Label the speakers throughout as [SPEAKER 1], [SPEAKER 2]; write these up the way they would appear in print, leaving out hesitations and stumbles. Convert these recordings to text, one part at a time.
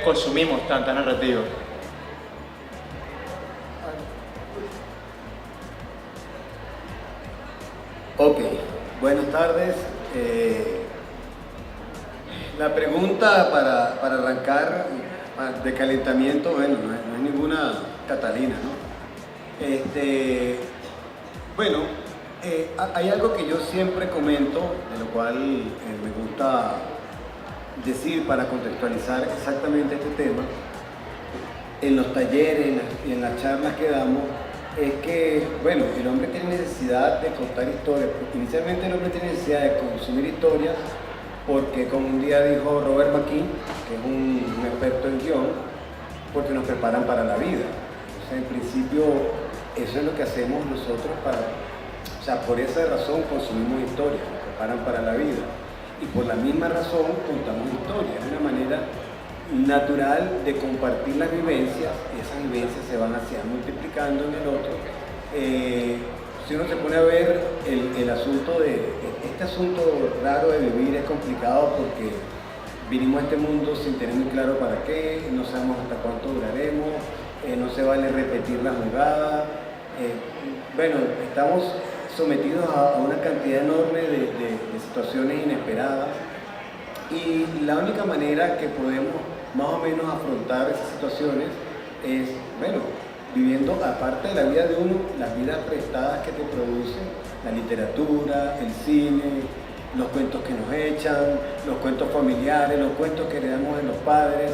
[SPEAKER 1] consumimos tanta narrativa?
[SPEAKER 2] Ok, buenas tardes. La pregunta para arrancar de calentamiento, bueno, no es ninguna Catalina, ¿no? Bueno, hay algo que yo siempre comento, de lo cual me gusta decir para contextualizar exactamente este tema, en los talleres y en las charlas que damos, es que, bueno, el hombre tiene necesidad de contar historias. Inicialmente el hombre tiene necesidad de consumir historias porque, como un día dijo Robert McKee, que es un experto en guión, porque nos preparan para la vida. O sea, en principio, eso es lo que hacemos nosotros o sea, por esa razón consumimos historias, nos preparan para la vida. Y por la misma razón contamos historias. Es una manera natural de compartir las vivencias, y esas vivencias se van multiplicando en el otro. Si uno se pone a ver el asunto este asunto raro de vivir es complicado porque vinimos a este mundo sin tener muy claro para qué, no sabemos hasta cuánto duraremos, no se vale repetir la jugada. Bueno, estamos sometidos a una cantidad enorme de situaciones inesperadas, y la única manera que podemos más o menos afrontar esas situaciones es, bueno, viviendo, aparte de la vida de uno, las vidas prestadas que te producen la literatura, el cine, los cuentos que nos echan, los cuentos familiares, los cuentos que heredamos de los padres.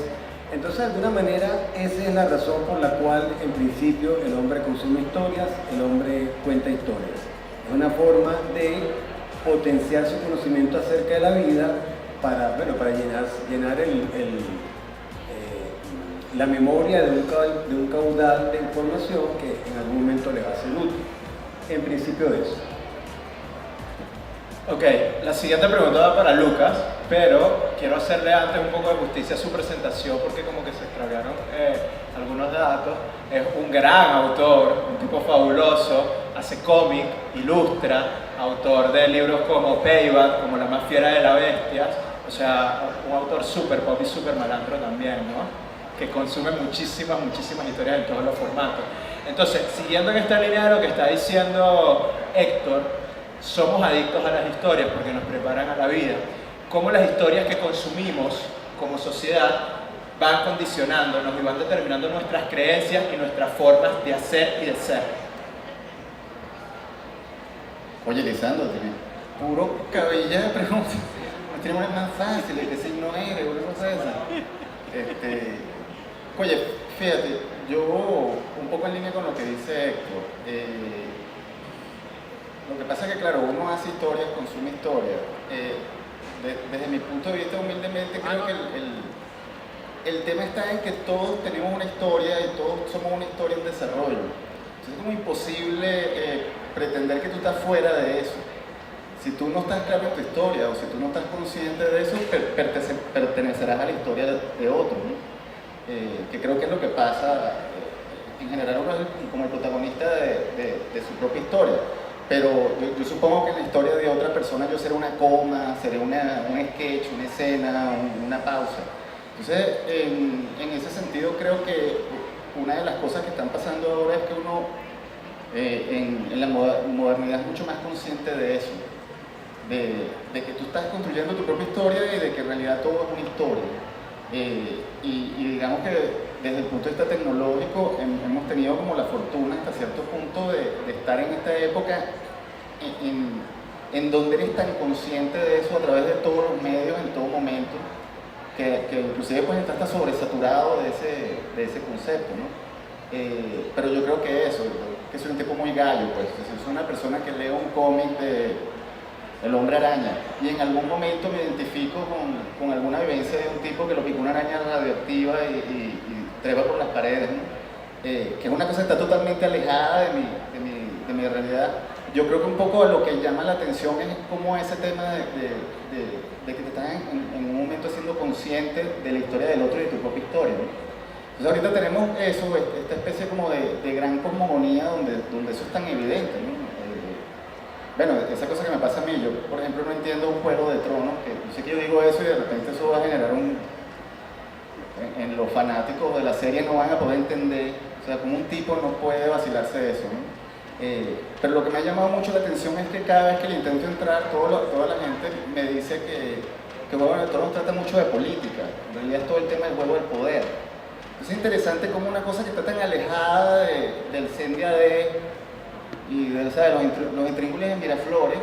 [SPEAKER 2] Entonces, de alguna manera, esa es la razón por la cual, en principio, el hombre consume historias, el hombre cuenta historias. Es una forma de potenciar su conocimiento acerca de la vida para llenar la memoria de un caudal de información que en algún momento le va a ser útil. En principio eso.
[SPEAKER 1] Ok, la siguiente pregunta va para Lucas, pero quiero hacerle antes un poco de justicia a su presentación porque como que se extraviaron algunos datos. Es un gran autor, un tipo fabuloso, hace cómic, ilustra, autor de libros como Payback, como La más fiera de las bestias, o sea, un autor súper pop y súper malandro también, ¿no? Que consume muchísimas historias en todos los formatos. Entonces, siguiendo en esta línea de lo que está diciendo Héctor, somos adictos a las historias porque nos preparan a la vida. Cómo las historias que consumimos como sociedad van condicionándonos y van determinando nuestras creencias y nuestras formas de hacer y de ser.
[SPEAKER 3] Oye, Lisandro, tiene puro cabilla de preguntas. No tiene más fáciles, ¿qué signo eres? Una cosa de esa. Oye, fíjate, yo un poco en línea con lo que dice Héctor. Lo que pasa es que, claro, uno hace historias, consume historias. Desde mi punto de vista, humildemente, creo que el tema está en que todos tenemos una historia y todos somos una historia en desarrollo. Entonces es como imposible pretender que tú estás fuera de eso. Si tú no estás claro en tu historia o si tú no estás consciente de eso, pertenecerás a la historia de otro, ¿no? Que creo que es lo que pasa en general uno es como el protagonista de su propia historia. Pero yo supongo que en la historia de otra persona yo seré una coma, seré un sketch, una escena, una pausa. Entonces, en ese sentido creo que una de las cosas que están pasando ahora es que uno en la modernidad es mucho más consciente de eso, de que tú estás construyendo tu propia historia y de que en realidad todo es una historia. Y digamos que desde el punto de vista tecnológico hemos tenido como la fortuna hasta cierto punto de estar en esta época en donde eres tan consciente de eso a través de todos los medios en todo momento que inclusive pues estás hasta sobresaturado de ese concepto, ¿no? Pero yo creo que eso, que soy un tipo muy gallo, pues soy una persona que lee un cómic de El Hombre Araña y en algún momento me identifico con alguna vivencia de un tipo que lo picó una araña radioactiva y trepa por las paredes, ¿no? Que es una cosa que está totalmente alejada de mi realidad. Yo creo que un poco lo que llama la atención es como ese tema de que te estás en un momento siendo consciente de la historia del otro y de tu propia historia, ¿no? Entonces ahorita tenemos eso, esta especie como de gran cosmogonía donde eso es tan evidente, ¿no? Bueno, esa cosa que me pasa a mí, yo por ejemplo no entiendo un Juego de Tronos, que yo sé que yo digo eso y de repente eso va a generar en los fanáticos de la serie no van a poder entender, o sea, como un tipo no puede vacilarse de eso, ¿no? Pero lo que me ha llamado mucho la atención es que cada vez que le intento entrar, toda la gente me dice que Juego de Tronos trata mucho de política, en realidad es todo el tema del juego del poder. Es interesante como una cosa que está tan alejada del CNDAD y de, o sea, los intríngulis de Miraflores,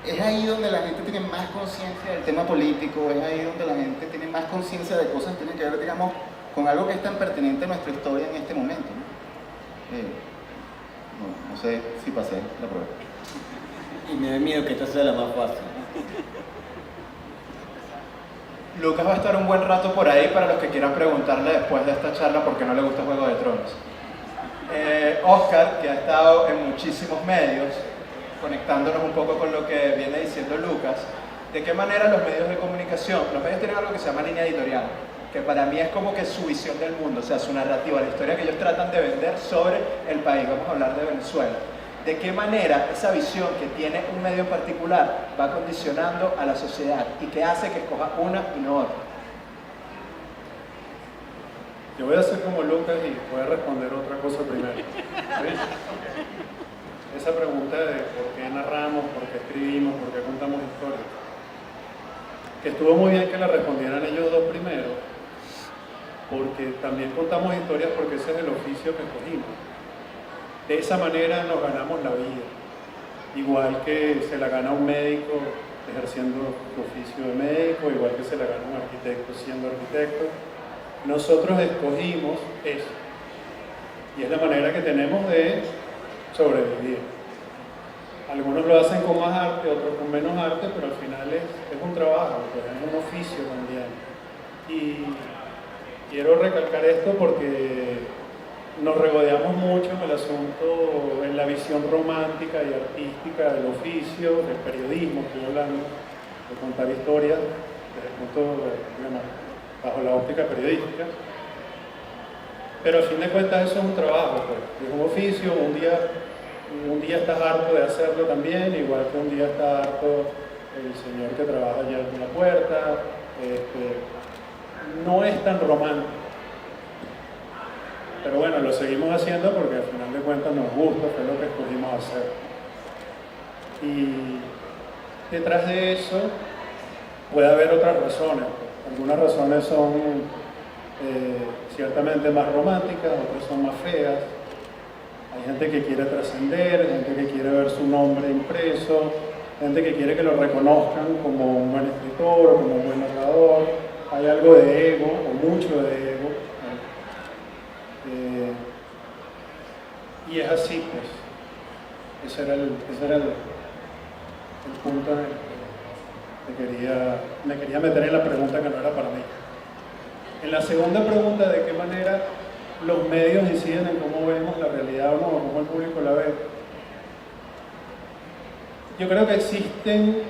[SPEAKER 3] es ahí donde la gente tiene más conciencia del tema político, es ahí donde la gente tiene más conciencia de cosas que tienen que ver, digamos, con algo que es tan pertinente a nuestra historia en este momento, ¿no? No sé si pasé la prueba.
[SPEAKER 2] Y me da miedo que esta sea la más fácil.
[SPEAKER 1] Lucas va a estar un buen rato por ahí para los que quieran preguntarle después de esta charla por qué no le gusta Juego de Tronos. Oscar, que ha estado en muchísimos medios, conectándonos un poco con lo que viene diciendo Lucas, de qué manera los medios de comunicación, los medios tienen algo que se llama línea editorial, que para mí es como que su visión del mundo, o sea, su narrativa, la historia que ellos tratan de vender sobre el país. Vamos a hablar de Venezuela. De qué manera esa visión que tiene un medio en particular va condicionando a la sociedad y que hace que escoja una y no otra.
[SPEAKER 4] Yo voy a hacer como Lucas y voy a responder otra cosa primero. ¿Sí? Esa pregunta de por qué narramos, por qué escribimos, por qué contamos historias. Que estuvo muy bien que la respondieran ellos dos primero, porque también contamos historias porque ese es el oficio que escogimos. De esa manera nos ganamos la vida, igual que se la gana un médico ejerciendo su oficio de médico, igual que se la gana un arquitecto siendo arquitecto. Nosotros escogimos eso, y es la manera que tenemos de sobrevivir. Algunos lo hacen con más arte, otros con menos arte, pero al final es un trabajo, pues es un oficio también. Y quiero recalcar esto porque nos regodeamos mucho en el asunto, en la visión romántica y artística del oficio, del periodismo, estoy hablando, de contar historias desde el punto, digamos, bajo la óptica periodística. Pero al fin de cuentas eso es un trabajo, pues, es un oficio. Un día estás harto de hacerlo también, igual que un día está harto el señor que trabaja allá en la puerta. No es tan romántico. Pero bueno, lo seguimos haciendo porque al final de cuentas nos gusta, fue lo que escogimos hacer. Y detrás de eso puede haber otras razones. Algunas razones son ciertamente más románticas, otras son más feas. Hay gente que quiere trascender, gente que quiere ver su nombre impreso, gente que quiere que lo reconozcan como un buen escritor o como un buen narrador. Hay algo de ego, o mucho de ego. Y es así, pues. Ese era el punto en el que me quería meter en la pregunta que no era para mí. En la segunda pregunta, de qué manera los medios inciden en cómo vemos la realidad o no, o cómo el público la ve. Yo creo que existe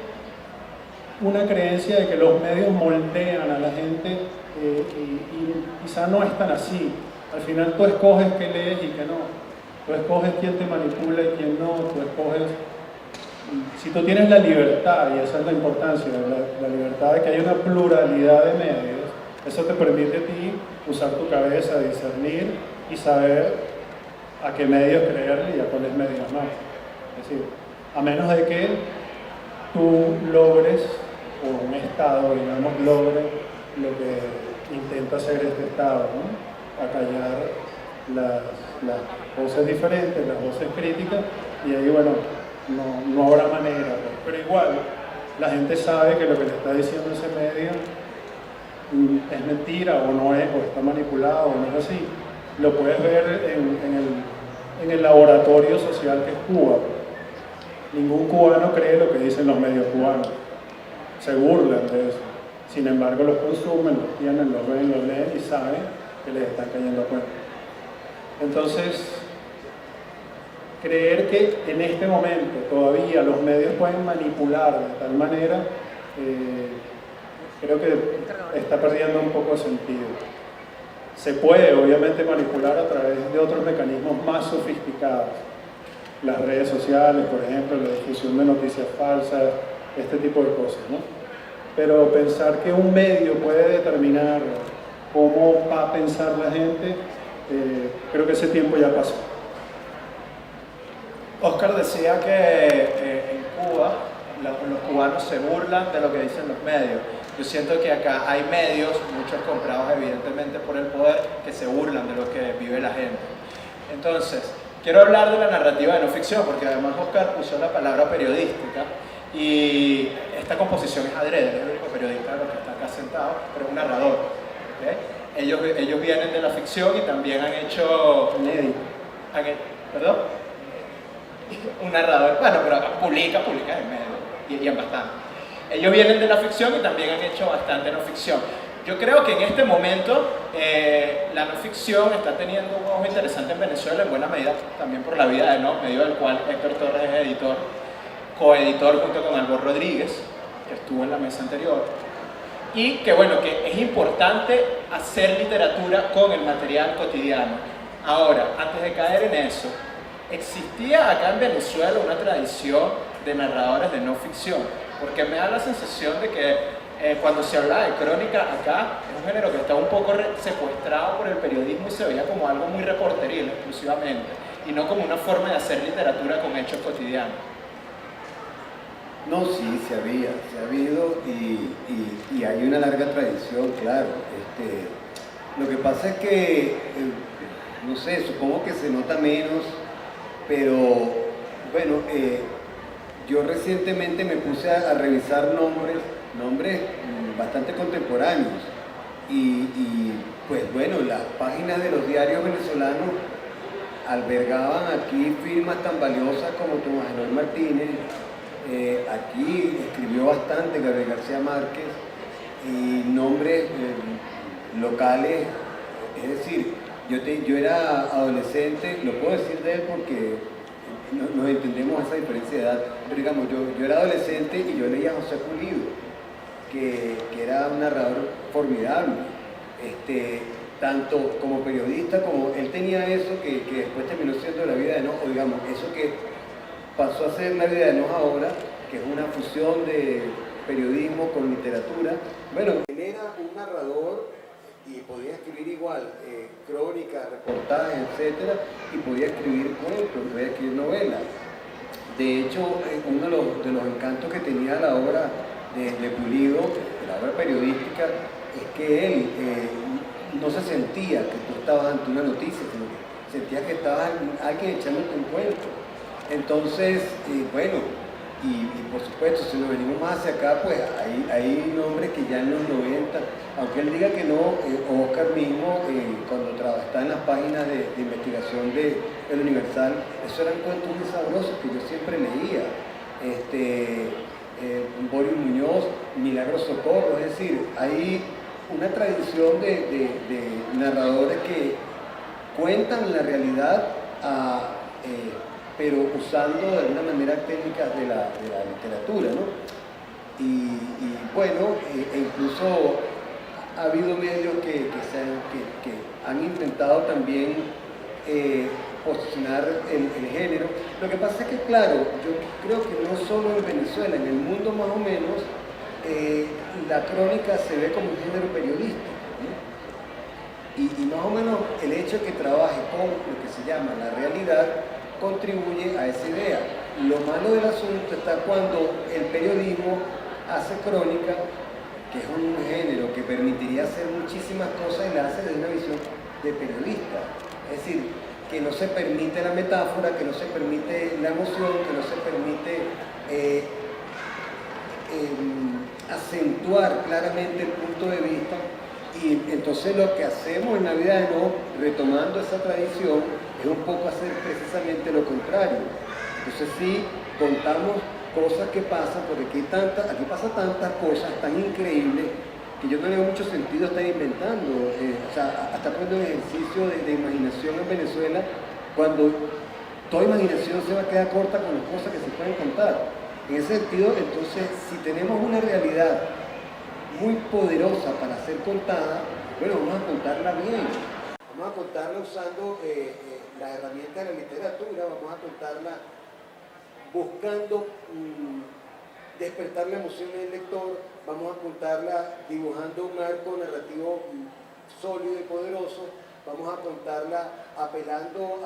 [SPEAKER 4] una creencia de que los medios moldean a la gente y quizá no es tan así. Al final tú escoges qué lees y qué no. Tú escoges quién te manipula y quién no. Tú escoges... Si tú tienes la libertad, y esa es la importancia, la libertad de que haya una pluralidad de medios, eso te permite a ti usar tu cabeza, discernir y saber a qué medios creerle y a cuáles medios no. Es decir, a menos de que tú logres, o un Estado, digamos, logre lo que intenta hacer este Estado, ¿no? Acallar las voces diferentes, las voces críticas, y ahí, bueno, no habrá manera, pues. Pero igual, la gente sabe que lo que le está diciendo ese medio es mentira o no es, o está manipulado o no es así. Lo puedes ver en el laboratorio social que es Cuba. Ningún cubano cree lo que dicen los medios cubanos. Se burlan de eso. Sin embargo, los consumen, los tienen, los ven, los leen y saben que les están cayendo a cuenta. Entonces, creer que en este momento todavía los medios pueden manipular de tal manera, creo que está perdiendo un poco de sentido. Se puede obviamente manipular a través de otros mecanismos más sofisticados. Las redes sociales, por ejemplo, la difusión de noticias falsas, este tipo de cosas, ¿no? Pero pensar que un medio puede determinar cómo va a pensar la gente, creo que ese tiempo ya pasó.
[SPEAKER 1] Oscar decía que en Cuba los cubanos se burlan de lo que dicen los medios. Yo siento que acá hay medios, muchos comprados evidentemente por el poder, que se burlan de lo que vive la gente. Entonces, quiero hablar de la narrativa de no ficción, porque además Oscar usó la palabra periodística y esta composición es adrede, es el único periodista de los que está acá sentado, pero es un narrador. ¿Okay? Ellos vienen de la ficción y también han hecho... ¿Perdón? Un narrador, bueno, pero publica en medio y en bastante. Ellos vienen de la ficción y también han hecho bastante no ficción. Yo creo que en este momento la no ficción está teniendo un ojo interesante en Venezuela, en buena medida también por la vida de No, medio del cual Héctor Torres es editor, coeditor junto con Albor Rodríguez, que estuvo en la mesa anterior. Y que bueno, que es importante hacer literatura con el material cotidiano. Ahora, antes de caer en eso, existía acá en Venezuela una tradición de narradores de no ficción, porque me da la sensación de que cuando se hablaba de crónica acá, es un género que está un poco secuestrado por el periodismo y se veía como algo muy reporteril exclusivamente, y no como una forma de hacer literatura con hechos cotidianos.
[SPEAKER 2] No, sí, se ha habido y hay una larga tradición, claro. Lo que pasa es que, no sé, supongo que se nota menos, pero bueno, yo recientemente me puse a revisar nombres bastante contemporáneos y pues bueno, las páginas de los diarios venezolanos albergaban aquí firmas tan valiosas como Tomás Eloy Martínez. Aquí escribió bastante Gabriel García Márquez y nombres locales, es decir, yo era adolescente, lo puedo decir de él porque nos entendemos esa diferencia de edad, pero digamos, yo era adolescente y yo leía a José Pulido, que era un narrador formidable, tanto como periodista, como él tenía eso que después terminó siendo La vida de Enoch, o digamos, eso que pasó a ser La vida de Enoch ahora, que es una fusión de periodismo con literatura. Bueno, él era un narrador y podía escribir igual, crónicas, reportajes, etcétera, y podía escribir cuentos, podía escribir novelas. De hecho, uno de los encantos que tenía la obra de Pulido, la obra periodística, es que él no se sentía que tú estabas ante una noticia, sino que sentía que estaba alguien echándote un cuento. Entonces, bueno, y por supuesto, si nos venimos más hacia acá, pues hay nombres que ya en los 90, aunque él diga que no, Oscar mismo, cuando estaba en las páginas de investigación de El Universal, esos eran cuentos muy sabrosos que yo siempre leía. Boris Muñoz, Milagro Socorro, es decir, hay una tradición de narradores que cuentan la realidad pero usando de alguna manera técnicas de la literatura, ¿no? Y bueno, incluso ha habido medios que han intentado también posicionar el género. Lo que pasa es que, claro, yo creo que no solo en Venezuela, en el mundo más o menos, la crónica se ve como un género periodístico, ¿no? Y más o menos el hecho de que trabaje con lo que se llama la realidad contribuye a esa idea. Lo malo del asunto está cuando el periodismo hace crónica, que es un género que permitiría hacer muchísimas cosas y la hace desde una visión de periodista. Es decir, que no se permite la metáfora, que no se permite la emoción, que no se permite acentuar claramente el punto de vista. Y entonces lo que hacemos en La vida de Enoch, retomando esa tradición, es un poco hacer precisamente lo contrario. Entonces sí, contamos cosas que pasan, porque aquí pasan tantas cosas tan increíbles que yo no le veo mucho sentido estar inventando. O sea, hasta poniendo un ejercicio de imaginación en Venezuela, cuando toda imaginación se va a quedar corta con las cosas que se pueden contar. En ese sentido, entonces, si tenemos una realidad muy poderosa para ser contada, bueno, vamos a contarla bien. Vamos a contarla usando las herramientas de la literatura, vamos a contarla buscando despertar la emoción en el lector, vamos a contarla dibujando un arco narrativo sólido y poderoso, vamos a contarla apelando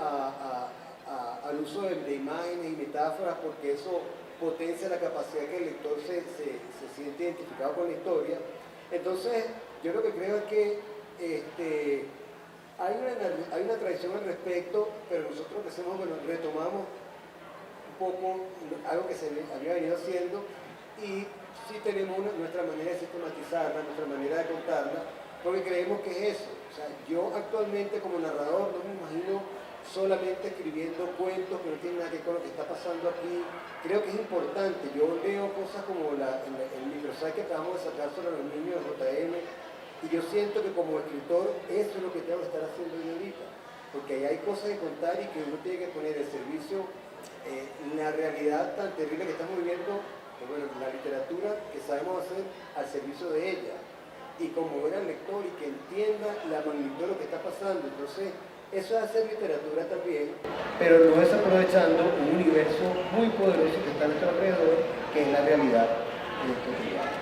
[SPEAKER 2] al uso de imágenes y metáforas, porque eso potencia la capacidad que el lector se siente identificado con la historia. Entonces, yo lo que creo es que hay una tradición al respecto, pero nosotros lo que hacemos, bueno, retomamos un poco algo que se había venido haciendo y sí tenemos nuestra manera de sistematizarla, nuestra manera de contarla, porque creemos que es eso. O sea, yo actualmente como narrador no me imagino solamente escribiendo cuentos que no tienen nada que ver con lo que está pasando aquí. Creo que es importante. Yo leo cosas como el microsite que acabamos de sacar sobre los niños de JM, y yo siento que como escritor eso es lo que tengo que estar haciendo yo ahorita, porque ahí hay cosas que contar y que uno tiene que poner el servicio, la realidad tan terrible que estamos viviendo, pues bueno, la literatura que sabemos hacer al servicio de ella, y conmover al lector y que entienda la magnitud de lo que está pasando. Entonces, eso es hacer literatura también, pero no desaprovechando un universo muy poderoso que está a nuestro alrededor, que es la realidad cotidiana.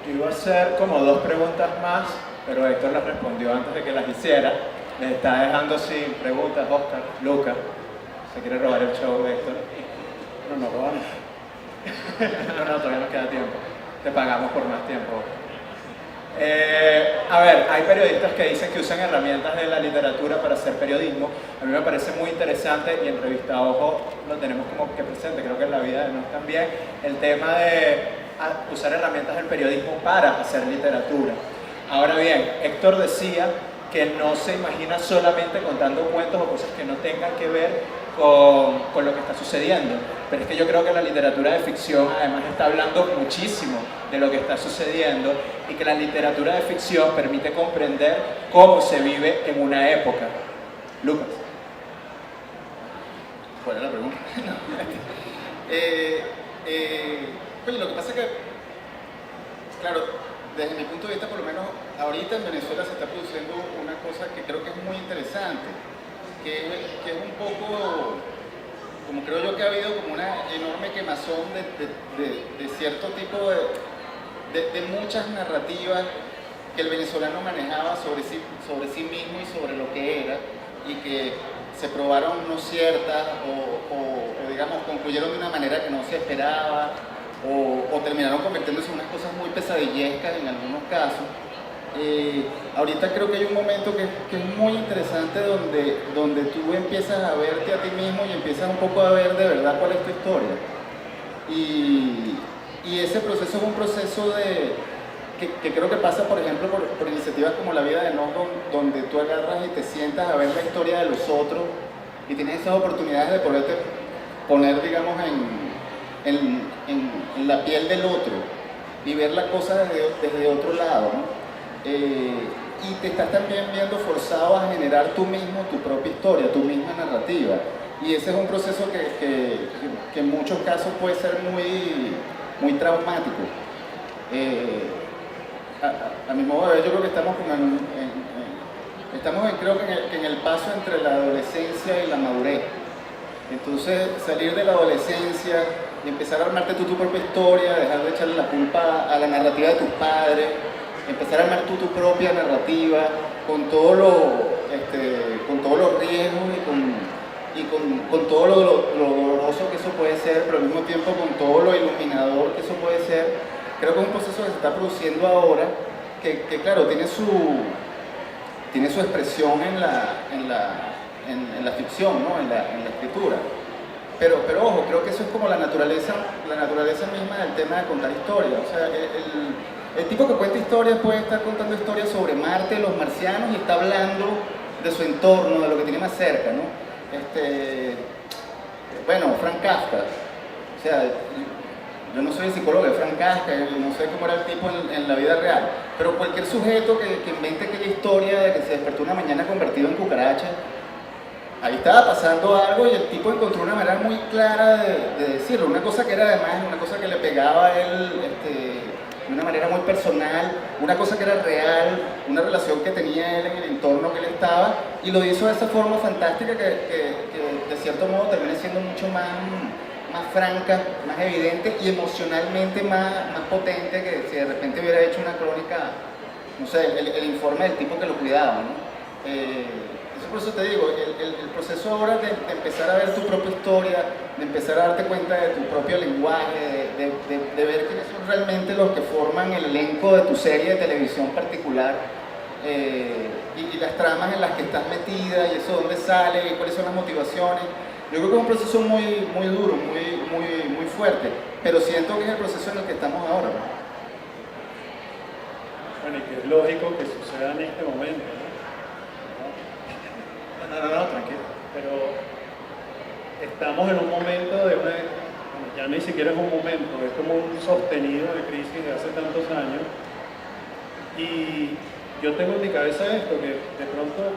[SPEAKER 1] Yo iba a hacer como 2 preguntas más, pero Héctor las respondió antes de que las hiciera. Les está dejando sin preguntas Oscar, Lucas. Se quiere robar el show de Héctor.
[SPEAKER 4] No nos roban.
[SPEAKER 1] No, todavía nos queda tiempo. Te pagamos por más tiempo. A ver, hay periodistas que dicen que usan herramientas de la literatura para hacer periodismo. A mí me parece muy interesante, y en Revista Ojo lo tenemos como que presente, creo que en la vida de Nos también, el tema de usar herramientas del periodismo para hacer literatura. Ahora bien, Héctor decía que no se imagina solamente contando cuentos o cosas que no tengan que ver con lo que está sucediendo, pero es que yo creo que la literatura de ficción además está hablando muchísimo de lo que está sucediendo, y que la literatura de ficción permite comprender cómo se vive en una época. Lucas.
[SPEAKER 3] ¿Cuál es la pregunta? Oye, lo que pasa es que, claro, desde mi punto de vista, por lo menos ahorita en Venezuela se está produciendo una cosa que creo que es muy interesante, que es un poco, como creo yo que ha habido como una enorme quemazón de cierto tipo de muchas narrativas que el venezolano manejaba sobre sí mismo y sobre lo que era, y que se probaron no ciertas o digamos concluyeron de una manera que no se esperaba, o terminaron convirtiéndose en unas cosas muy pesadillescas en algunos casos. Ahorita creo que hay un momento que es muy interesante donde tú empiezas a verte a ti mismo y empiezas un poco a ver de verdad cuál es tu historia. Y ese proceso es un proceso que creo que pasa, por ejemplo, por iniciativas como La Vida de Nos, donde tú agarras y te sientas a ver la historia de los otros y tienes esas oportunidades de poderte poner, digamos, en la piel del otro y ver la cosa desde otro lado, ¿no? Y te estás también viendo forzado a generar tú mismo tu propia historia, tu misma narrativa, y ese es un proceso que en muchos casos puede ser muy traumático. A mi modo de ver, yo creo que estamos como creo que en el paso entre la adolescencia y la madurez. Entonces, salir de la adolescencia y empezar a armarte tú tu propia historia, dejar de echarle la culpa a la narrativa de tus padres, empezar a armar tú tu propia narrativa con todos los riesgos y con todo lo doloroso que eso puede ser, pero al mismo tiempo con todo lo iluminador que eso puede ser. Creo que es un proceso que se está produciendo ahora, que claro, tiene su expresión en la ficción, ¿no? en la escritura. Pero ojo, creo que eso es como la naturaleza misma del tema de contar historias. O sea, el tipo que cuenta historias puede estar contando historias sobre Marte, los marcianos, y está hablando de su entorno, de lo que tiene más cerca, ¿no? Bueno, Frank Kafka. O sea, yo no soy el psicólogo de Frank Kafka, no sé cómo era el tipo en la vida real, pero cualquier sujeto que invente aquella historia de que se despertó una mañana convertido en cucaracha, ahí estaba pasando algo y el tipo encontró una manera muy clara de decirlo, una cosa que era además una cosa que le pegaba a él de una manera muy personal, una cosa que era real, una relación que tenía él en el entorno que él estaba, y lo hizo de esa forma fantástica que de cierto modo termina siendo mucho más franca, más evidente y emocionalmente más potente que si de repente hubiera hecho una crónica no sé, el informe del tipo que lo cuidaba, ¿no? Eso por eso te digo, el proceso ahora de empezar a ver tu propia historia, de empezar a darte cuenta de tu propio lenguaje, de ver quiénes son realmente los que forman el elenco de tu serie de televisión particular, y las tramas en las que estás metida, y eso dónde sale, y cuáles son las motivaciones. Yo creo que es un proceso muy, muy duro, muy fuerte, pero siento que es el proceso en el que estamos ahora, ¿no?
[SPEAKER 4] Bueno, y que es lógico que suceda en este momento, ¿no?
[SPEAKER 1] No, tranquilo.
[SPEAKER 4] Pero estamos en un momento de una, bueno, ya ni siquiera es un momento, es como un sostenido de crisis de hace tantos años. Y yo tengo en mi cabeza esto, que de pronto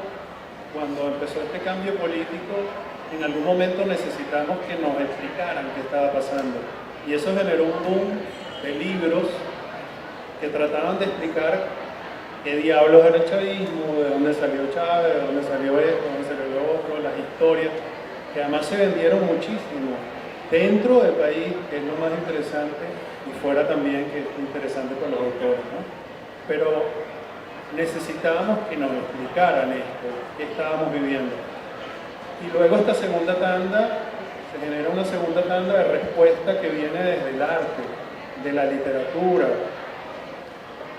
[SPEAKER 4] cuando empezó este cambio político, en algún momento necesitamos que nos explicaran qué estaba pasando. Y eso generó un boom de libros que trataban de explicar qué diablos era el chavismo, de dónde salió Chávez, de dónde salió esto, de dónde salió lo otro, las historias, que además se vendieron muchísimo dentro del país, que es lo más interesante, y fuera también, que es interesante para los autores, ¿no? Pero necesitábamos que nos explicaran esto, qué estábamos viviendo. Y luego esta segunda tanda, se genera una segunda tanda de respuesta que viene desde el arte, de la literatura,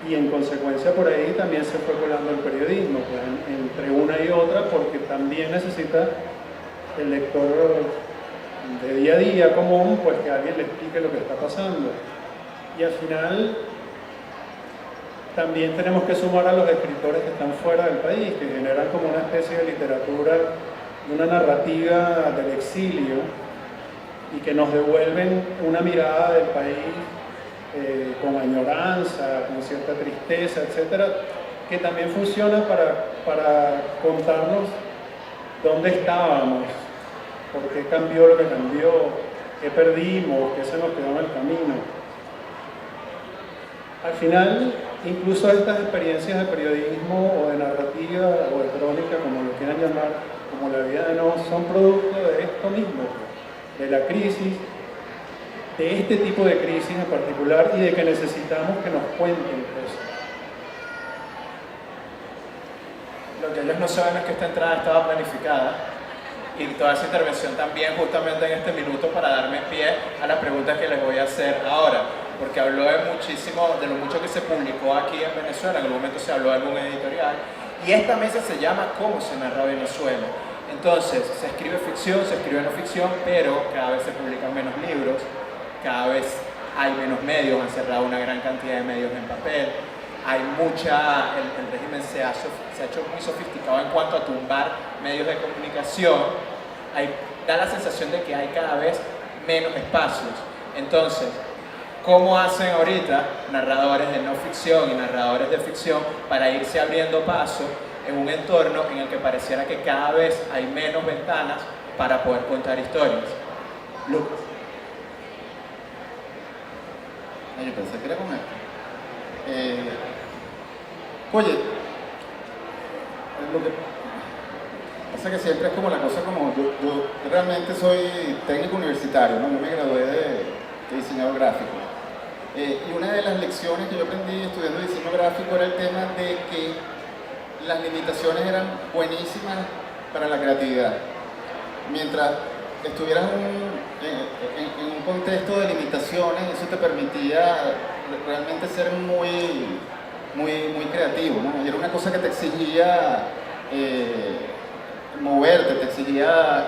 [SPEAKER 4] y en consecuencia por ahí también se fue colando el periodismo, pues, entre una y otra, porque también necesita el lector de día a día común, pues que alguien le explique lo que está pasando. Y al final también tenemos que sumar a los escritores que están fuera del país, que generan como una especie de literatura, una narrativa del exilio, y que nos devuelven una mirada del país con añoranza, con cierta tristeza, etcétera, que también funciona para contarnos dónde estábamos, por qué cambió lo que cambió, qué perdimos, qué se nos quedó en el camino. Al final, incluso estas experiencias de periodismo o de narrativa o de crónica, como lo quieran llamar, como La vida de Nos, son producto de esto mismo, de la crisis, de este tipo de crisis en particular, y de que necesitamos que nos cuenten cosas.
[SPEAKER 1] Lo que ellos no saben es que esta entrada estaba planificada, y toda esa intervención también justamente en este minuto para darme pie a las preguntas que les voy a hacer ahora, porque habló de muchísimo, de lo mucho que se publicó aquí en Venezuela, en algún momento se habló en un editorial, y esta mesa se llama ¿Cómo se narra Venezuela? Entonces, se escribe ficción, se escribe no ficción, pero cada vez se publican menos libros, cada vez hay menos medios, han cerrado una gran cantidad de medios en papel, hay el régimen se ha hecho muy sofisticado en cuanto a tumbar medios de comunicación, da la sensación de que hay cada vez menos espacios. Entonces, ¿cómo hacen ahorita narradores de no ficción y narradores de ficción para irse abriendo paso en un entorno en el que pareciera que cada vez hay menos ventanas para poder contar historias? Lucas.
[SPEAKER 3] Yo pensé que era con él. Oye, lo que pasa que siempre es como la cosa, como yo realmente soy técnico universitario, ¿no? Yo me gradué de diseñador gráfico. Y una de las lecciones que yo aprendí estudiando diseño gráfico era el tema de que las limitaciones eran buenísimas para la creatividad. Mientras estuvieras en un contexto de limitaciones, eso te permitía realmente ser muy creativo, ¿no? Y era una cosa que te exigía moverte, te exigía,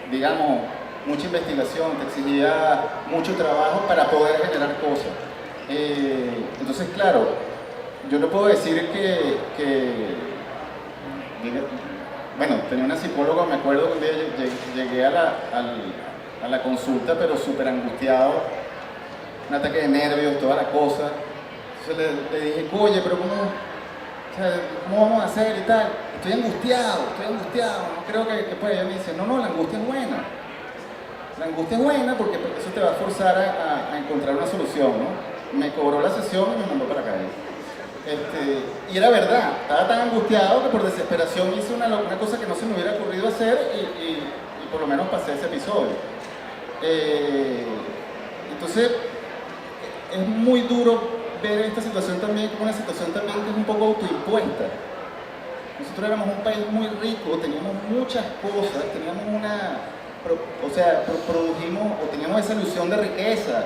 [SPEAKER 3] digamos, mucha investigación, te exigía mucho trabajo para poder generar cosas. Entonces, claro, yo no puedo decir bueno, tenía una psicóloga, me acuerdo que un día llegué a la consulta, pero súper angustiado, un ataque de nervios, toda la cosa. Entonces le dije, oye, pero ¿cómo vamos a hacer y tal? Estoy angustiado, no creo que pueda. Ella me dice, no, la angustia es buena. La angustia es buena porque eso te va a forzar a encontrar una solución, ¿no? Me cobró la sesión y me mandó para la calle. Y era verdad, estaba tan angustiado que por desesperación hice una cosa que no se me hubiera ocurrido hacer y por lo menos pasé ese episodio. Entonces, es muy duro ver esta situación también como una situación también que es un poco autoimpuesta. Nosotros éramos un país muy rico, teníamos muchas cosas, teníamos produjimos o teníamos esa ilusión de riqueza,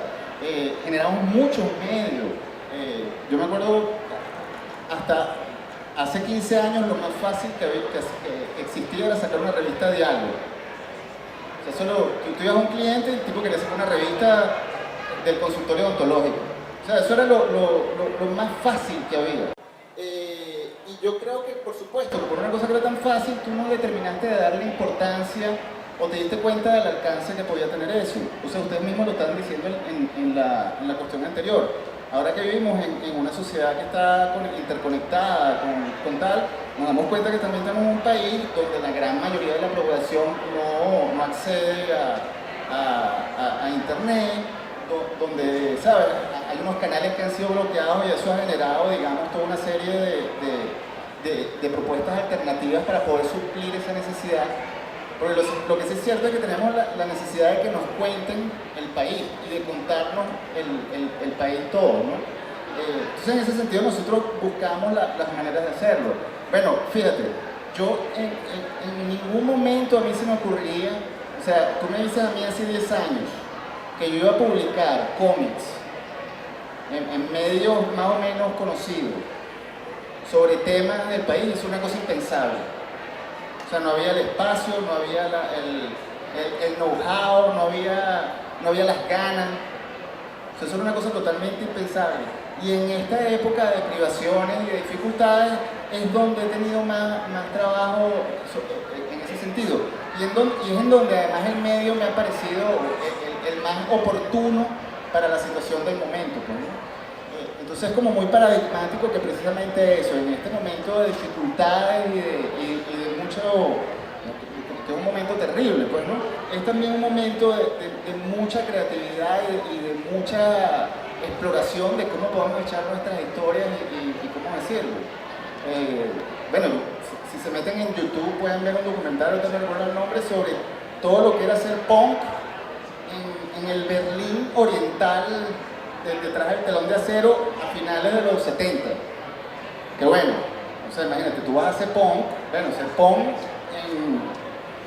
[SPEAKER 3] generamos muchos medios. Yo me acuerdo hasta hace 15 años lo más fácil que existía era sacar una revista de algo. O sea, tú ibas a un cliente y el tipo quería sacar una revista del consultorio odontológico. O sea, eso era lo más fácil que había. Y yo creo que, por supuesto, por una cosa que era tan fácil, tú no determinaste de darle importancia o te diste cuenta del alcance que podía tener eso. O sea, ustedes mismos lo están diciendo en la cuestión anterior. Ahora que vivimos en una sociedad que está interconectada con tal, nos damos cuenta que también estamos en un país donde la gran mayoría de la población no accede a internet, donde, ¿sabes? Hay unos canales que han sido bloqueados y eso ha generado, digamos, toda una serie de propuestas alternativas para poder suplir esa necesidad. Porque lo que sí es cierto es que tenemos la necesidad de que nos cuenten el país y de contarnos el país todo, ¿no? Entonces, en ese sentido, nosotros buscamos las maneras de hacerlo. Bueno, fíjate, yo en ningún momento a mí se me ocurriría, o sea, tú me dices a mí hace 10 años que yo iba a publicar cómics en medios más o menos conocidos sobre temas del país, es una cosa impensable. O sea, no había el espacio, no había el know-how, no había las ganas. O sea, eso era una cosa totalmente impensable. Y en esta época de privaciones y de dificultades es donde he tenido más trabajo en ese sentido. Y es en donde además el medio me ha parecido el más oportuno para la situación del momento, ¿no? Entonces es como muy paradigmático que precisamente eso, en este momento de dificultades y de mucho, que es un momento terrible, pues, ¿no? Es también un momento de mucha creatividad y de mucha exploración de cómo podemos echar nuestras historias y cómo decirlo. Bueno, si se meten en YouTube pueden ver un documental, ahorita me recuerdo el nombre, sobre todo lo que era hacer punk en el Berlín oriental, detrás del telón de acero a finales de los 70. Que bueno, o sea, imagínate, tú vas a hacer punk, bueno, hacer punk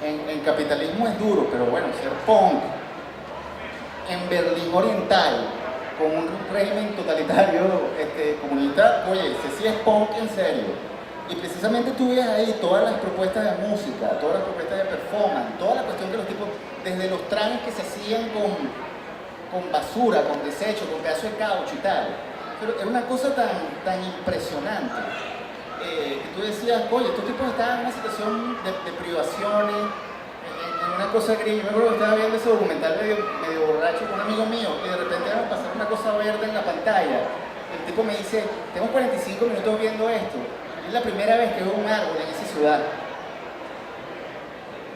[SPEAKER 3] en capitalismo es duro, pero bueno, hacer punk en Berlín oriental con un régimen totalitario comunista, oye, ese sí es punk en serio. Y precisamente tú ves ahí todas las propuestas de música, todas las propuestas de performance, toda la cuestión que los tipos, desde los trajes que se hacían con basura, con desecho, con pedazos de caucho y tal. Pero era una cosa tan impresionante que tú decías, oye, estos tipos estaban en una situación de privaciones, en una cosa gris. Yo me acuerdo que estaba viendo ese documental medio borracho con un amigo mío y de repente iba a pasar una cosa verde en la pantalla. El tipo me dice, tengo 45 minutos viendo esto. Es la primera vez que veo un árbol en esa ciudad.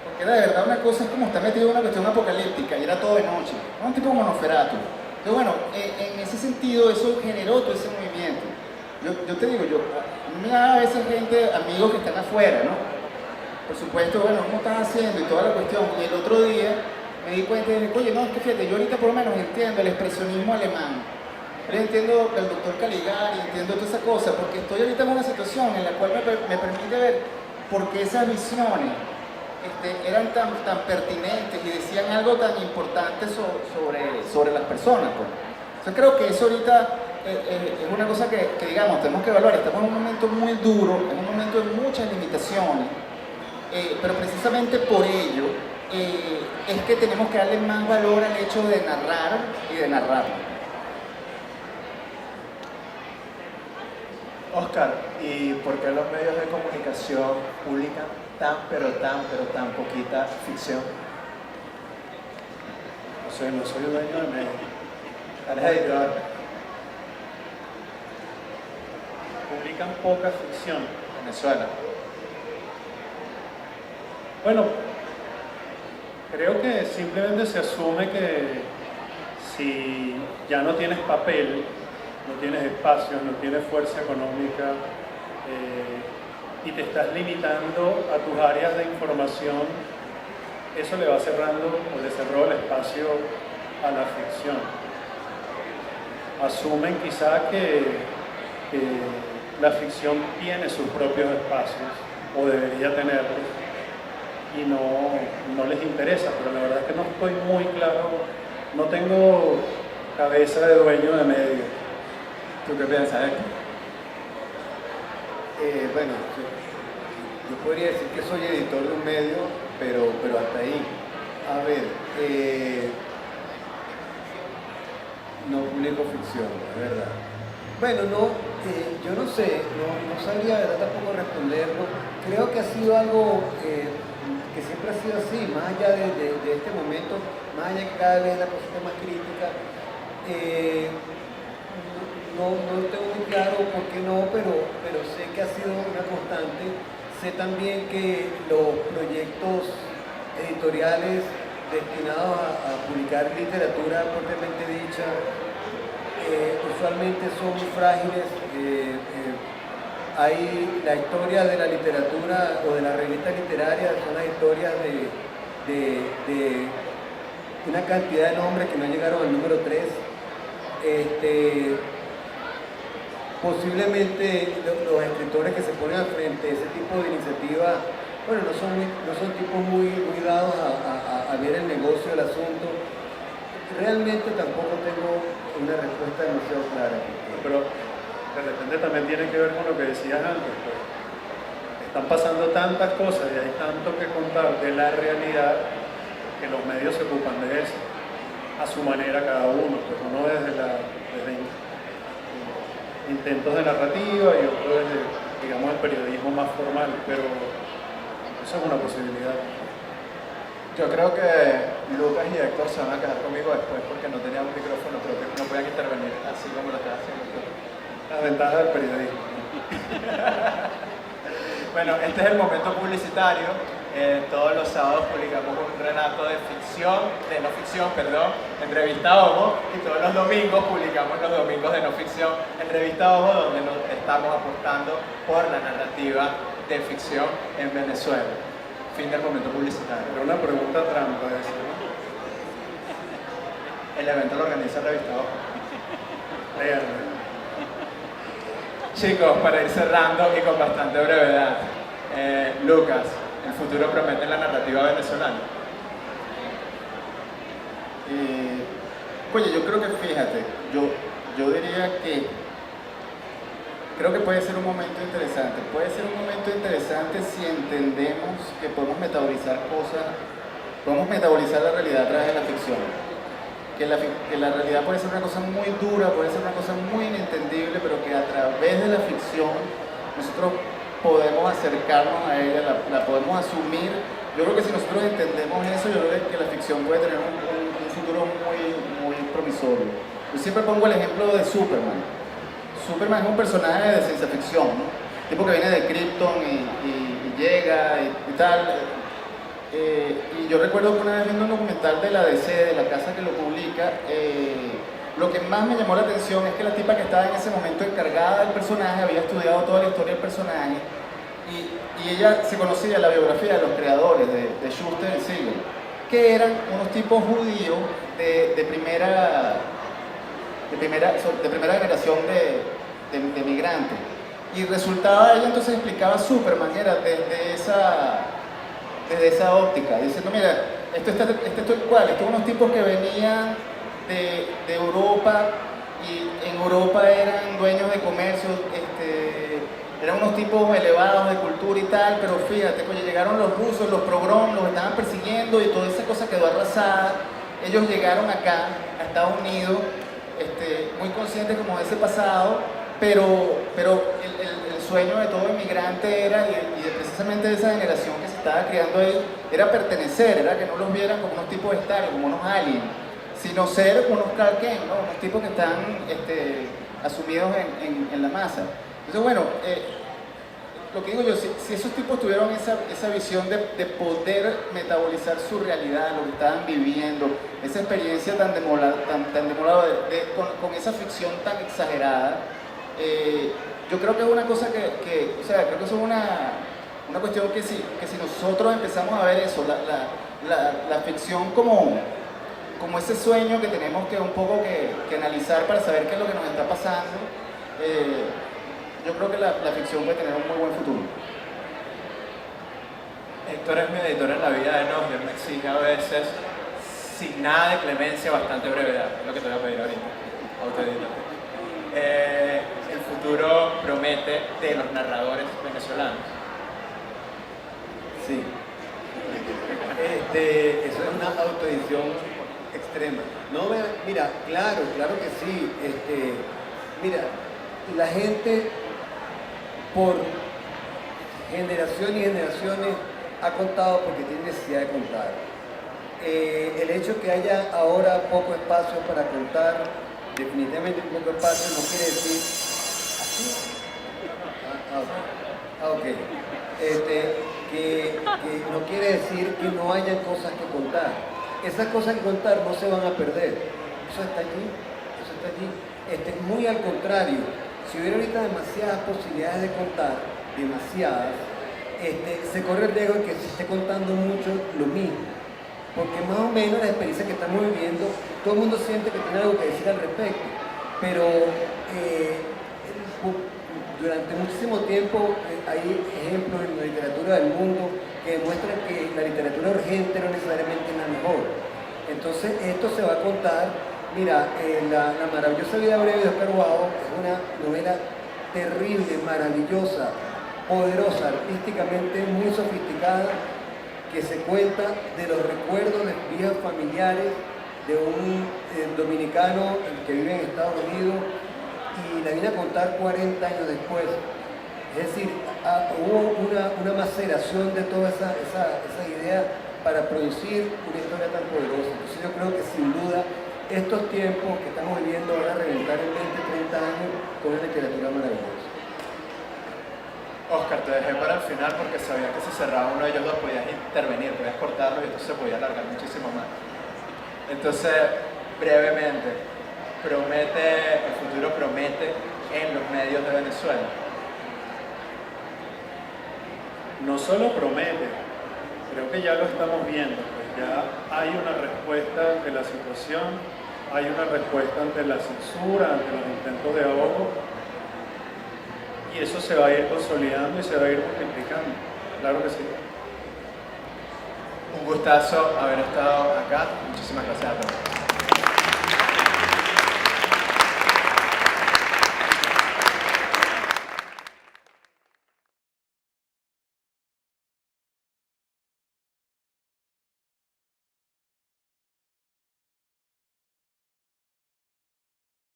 [SPEAKER 3] Porque era de verdad una cosa, es como estar metido en una cuestión apocalíptica y era todo de noche. Era un tipo como Nosferatu. Entonces, bueno, en ese sentido eso generó todo ese movimiento. Yo te digo, a mí me da a veces gente, amigos que están afuera, ¿no? Por supuesto, bueno, ¿cómo estás haciendo? Y toda la cuestión. Y el otro día me di cuenta y dije, oye, no, es que fíjate, yo ahorita por lo menos entiendo el expresionismo alemán. Yo entiendo el doctor Caligari, entiendo toda esa cosa, porque estoy ahorita en una situación en la cual me permite ver por qué esas visiones eran tan pertinentes y decían algo tan importante sobre las personas. Pues. Yo creo que eso ahorita es una cosa que, digamos, tenemos que evaluar. Estamos en un momento muy duro, en un momento de muchas limitaciones, pero precisamente por ello es que tenemos que darle más valor al hecho de narrar y de narrar.
[SPEAKER 1] Oscar, ¿y por qué los medios de comunicación publican tan tan poquita ficción?
[SPEAKER 4] No soy dueño de medios.
[SPEAKER 1] ¿Eres editor?
[SPEAKER 4] Publican poca ficción.
[SPEAKER 1] Venezuela.
[SPEAKER 4] Bueno, creo que simplemente se asume que si ya no tienes papel, no tienes espacio, no tienes fuerza económica y te estás limitando a tus áreas de información, eso le va cerrando o le cerró el espacio a la ficción. asumen quizá que la ficción tiene sus propios espacios o debería tenerlos y no les interesa, pero la verdad es que no estoy muy claro, no tengo cabeza de dueño de medio.
[SPEAKER 1] ¿Tú qué piensas, Héctor?
[SPEAKER 2] Bueno, yo podría decir que soy editor de un medio, pero hasta ahí. A ver, no publico ficción, es verdad. Bueno, yo no sé, no sabría de verdad tampoco responderlo. Creo que ha sido algo que siempre ha sido así, más allá de este momento, más allá de que cada vez la cosa está más crítica. No tengo muy claro por qué no, pero sé que ha sido una constante. Sé también que los proyectos editoriales destinados a publicar literatura propiamente dicha usualmente son muy frágiles. Hay la historia de la literatura o de la revista literaria, son las historias de una cantidad de nombres que no llegaron al número 3. Posiblemente los escritores que se ponen al frente de ese tipo de iniciativa, bueno, no son tipos muy dados a ver el negocio del asunto. Realmente tampoco tengo una respuesta demasiado clara.
[SPEAKER 4] Pero de repente también tiene que ver con lo que decías antes, pues. Están pasando tantas cosas y hay tanto que contar de la realidad que los medios se ocupan de eso, a su manera cada uno, pues uno desde intentos de narrativa y otro desde, digamos, el periodismo más formal, pero eso es una posibilidad.
[SPEAKER 1] Yo creo que Lucas y Héctor se van a quedar conmigo después porque no tenían un micrófono, creo que no podían intervenir así como lo estás haciendo tú.
[SPEAKER 4] La ventaja del periodismo.
[SPEAKER 1] Bueno, este es el momento publicitario. Todos los sábados publicamos un relato de no ficción, en Revista Ojo, y todos los domingos publicamos los domingos de no ficción en Revista Ojo, donde nos estamos apostando por la narrativa de ficción en Venezuela. Fin del momento publicitario.
[SPEAKER 4] Pero una pregunta trampa esa, ¿no?
[SPEAKER 1] El evento lo organiza Revista Ojo.
[SPEAKER 4] Léanlo.
[SPEAKER 1] Chicos, para ir cerrando y con bastante brevedad, Lucas, ¿el futuro promete la narrativa venezolana?
[SPEAKER 3] Oye, yo creo que, fíjate, yo diría que creo que puede ser un momento interesante. Puede ser un momento interesante si entendemos que podemos metabolizar cosas, podemos metabolizar la realidad a través de la ficción. Que la realidad puede ser una cosa muy dura, puede ser una cosa muy inentendible, pero que a través de la ficción nosotros podemos acercarnos a ella, la podemos asumir. Yo creo que si nosotros entendemos eso, yo creo que la ficción puede tener un futuro muy promisorio. Yo siempre pongo el ejemplo de Superman. Superman es un personaje de ciencia ficción, ¿no? Tipo que viene de Krypton y llega y tal. Y yo recuerdo que una vez viendo un documental de la DC, de la casa que lo publica, lo que más me llamó la atención es que la tipa que estaba en ese momento encargada del personaje había estudiado toda la historia del personaje y ella se conocía la biografía de los creadores, de Schuster y Siegel, que eran unos tipos judíos de primera generación de migrantes. Y resultaba, ella entonces explicaba Superman, era desde esa óptica, diciendo, mira, esto es igual, estos son unos tipos que venían de Europa y en Europa eran dueños de comercio, eran unos tipos elevados de cultura y tal, pero fíjate, oye, llegaron los rusos, los pogroms, los estaban persiguiendo y toda esa cosa quedó arrasada. Ellos llegaron acá, a Estados Unidos, muy conscientes como de ese pasado, pero el sueño de todo inmigrante era, y precisamente de esa generación que se estaba criando ahí, era pertenecer, era que no los vieran como unos tipos extraños, como unos aliens, sino ser unos Clark Kent, ¿no? Unos tipos que están asumidos en la masa. Entonces, bueno, lo que digo yo, si esos tipos tuvieron esa visión de poder metabolizar su realidad, lo que estaban viviendo, esa experiencia tan demolada, con esa ficción tan exagerada, yo creo que es una cosa creo que es una cuestión que si nosotros empezamos a ver eso, la ficción como como ese sueño que tenemos que un poco que analizar para saber qué es lo que nos está pasando. Yo creo que la ficción puede tener un muy buen futuro.
[SPEAKER 1] Héctor es mi editor en la vida de Nos y él me exige a veces, sin nada de clemencia, bastante brevedad. Es lo que te voy a pedir ahorita. Autoedítate. El futuro promete de los narradores venezolanos.
[SPEAKER 2] Sí. Eso es una autoedición extrema. No, mira, claro que sí. Mira, la gente por generaciones y generaciones ha contado porque tiene necesidad de contar. El hecho que haya ahora poco espacio para contar, definitivamente poco espacio, no quiere decir... ¿Así? Ok. Que no quiere decir que no haya cosas que contar. Esas cosas que contar no se van a perder. Eso está allí, eso está allí. Muy al contrario, si hubiera ahorita demasiadas posibilidades de contar, demasiadas, se corre el riesgo de que se esté contando mucho lo mismo. Porque más o menos la experiencia que estamos viviendo, todo el mundo siente que tiene algo que decir al respecto. Pero durante muchísimo tiempo hay ejemplos en la literatura del mundo que demuestran que la literatura urgente no necesariamente es la mejor. Entonces esto se va a contar. Mira, la maravillosa vida breve de Oscar Wilde es una novela terrible, maravillosa, poderosa, artísticamente muy sofisticada, que se cuenta de los recuerdos de vidas familiares de un dominicano que vive en Estados Unidos y la vine a contar 40 años después. Es decir, hubo una maceración de toda esa idea para producir una historia tan poderosa. Entonces yo creo que sin duda estos tiempos que estamos viviendo van a reventar en 20, 30 años con una literatura maravillosa.
[SPEAKER 1] Oscar, te dejé para el final porque sabía que si cerraba uno de ellos dos podías intervenir, podías cortarlo y entonces se podía alargar muchísimo más. Entonces, brevemente, el futuro promete en los medios de Venezuela.
[SPEAKER 4] No solo promete, creo que ya lo estamos viendo, pues ya hay una respuesta ante la situación, hay una respuesta ante la censura, ante los intentos de ahogo, y eso se va a ir consolidando y se va a ir multiplicando, claro que sí.
[SPEAKER 1] Un gustazo haber estado acá, muchísimas gracias a todos.